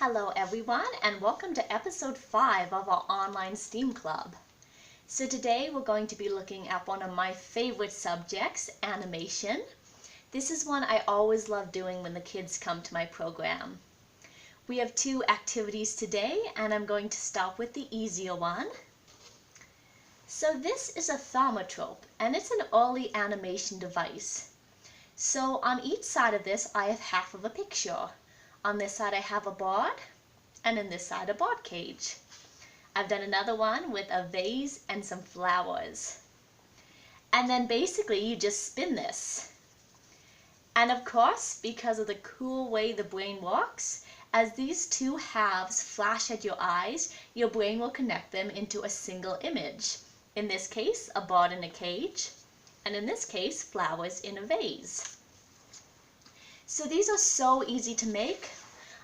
Hello everyone, and welcome to episode 5 of our online STEAM club. So today we're going to be looking at one of my favorite subjects, animation. This is one I always love doing when the kids come to my program. We have 2 activities today, and I'm going to start with the easier one. So this is a thaumatrope, and it's an early animation device. So on each side of this I have half of a picture. On this side I have a board, and on this side a board cage. I've done another one with a vase and some flowers. And then basically you just spin this. And of course, because of the cool way the brain works, as these 2 halves flash at your eyes, your brain will connect them into a single image. In this case, a board in a cage, and in this case, flowers in a vase. So these are so easy to make.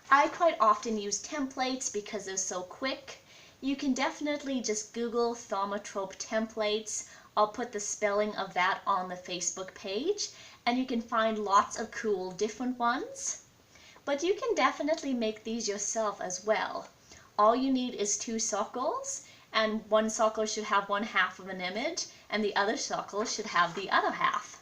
I quite often use templates because they're so quick. You can definitely just Google thaumatrope templates. I'll put the spelling of that on the Facebook page, and you can find lots of cool different ones. But you can definitely make these yourself as well. All you need is 2 circles, and one circle should have one half of an image, and the other circle should have the other half.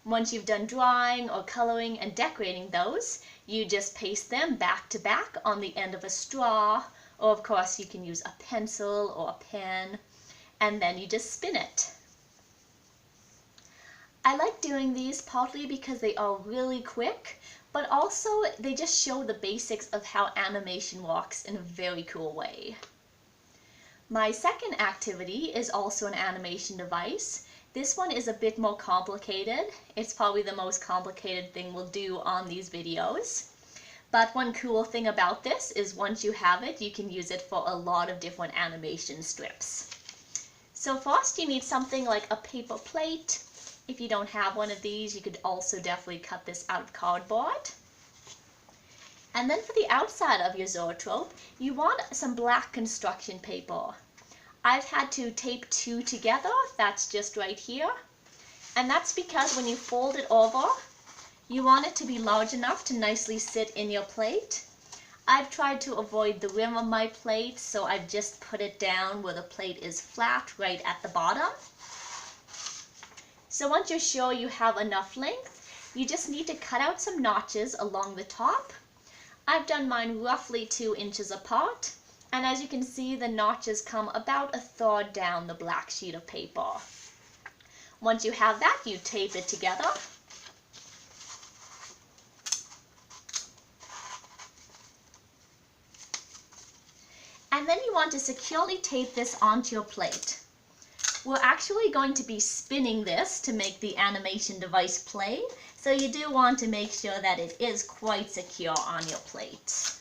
Once you've done drawing or coloring and decorating those, you just paste them back to back on the end of a straw, or of course you can use a pencil or a pen, and then you just spin it. I like doing these partly because they are really quick, but also they just show the basics of how animation works in a very cool way. My second activity is also an animation device. This one is a bit more complicated. It's probably the most complicated thing we'll do on these videos. But one cool thing about this is once you have it, you can use it for a lot of different animation strips. So first you need something like a paper plate. If you don't have one of these, you could also definitely cut this out of cardboard. And then for the outside of your zoetrope, you want some black construction paper. I've had to tape 2 together, that's just right here. And that's because when you fold it over, you want it to be large enough to nicely sit in your plate. I've tried to avoid the rim of my plate, so I've just put it down where the plate is flat, right at the bottom. So once you're sure you have enough length, you just need to cut out some notches along the top. I've done mine roughly 2 inches apart. And as you can see, the notches come about 1/3 down the black sheet of paper. Once you have that, you tape it together. And then you want to securely tape this onto your plate. We're actually going to be spinning this to make the animation device play, so you do want to make sure that it is quite secure on your plate.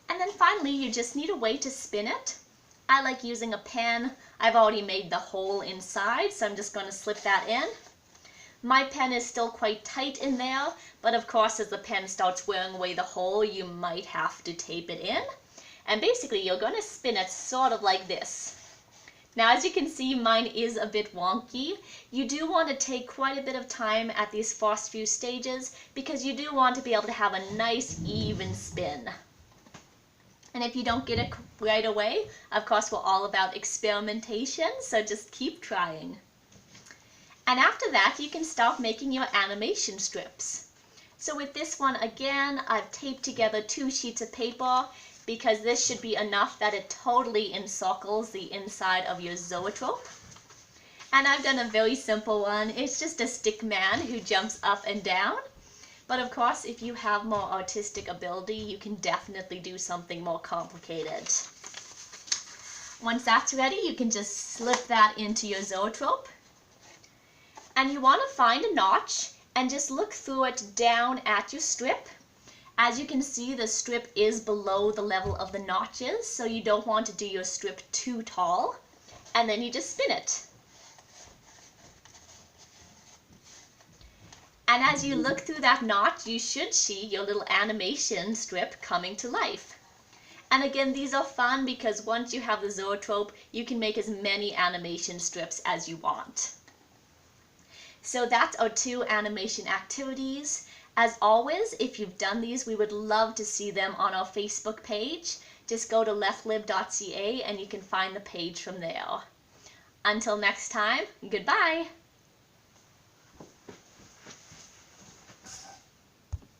And then finally, you just need a way to spin it. I like using a pen. I've already made the hole inside, so I'm just going to slip that in. My pen is still quite tight in there, but of course as the pen starts wearing away the hole, you might have to tape it in. And basically you're going to spin it sort of like this. Now as you can see, mine is a bit wonky. You do want to take quite a bit of time at these first few stages because you do want to be able to have a nice even spin. And if you don't get it right away, of course we're all about experimentation, so just keep trying. And after that, you can start making your animation strips. So with this one, again, I've taped together 2 sheets of paper because this should be enough that it totally encircles the inside of your zoetrope. And I've done a very simple one. It's just a stick man who jumps up and down. But of course, if you have more artistic ability, you can definitely do something more complicated. Once that's ready, you can just slip that into your zoetrope. And you want to find a notch and just look through it down at your strip. As you can see, the strip is below the level of the notches, so you don't want to do your strip too tall. And then you just spin it. And as you look through that knot, you should see your little animation strip coming to life. And again, these are fun because once you have the zoetrope, you can make as many animation strips as you want. So that's our 2 animation activities. As always, if you've done these, we would love to see them on our Facebook page. Just go to leftlib.ca and you can find the page from there. Until next time, goodbye!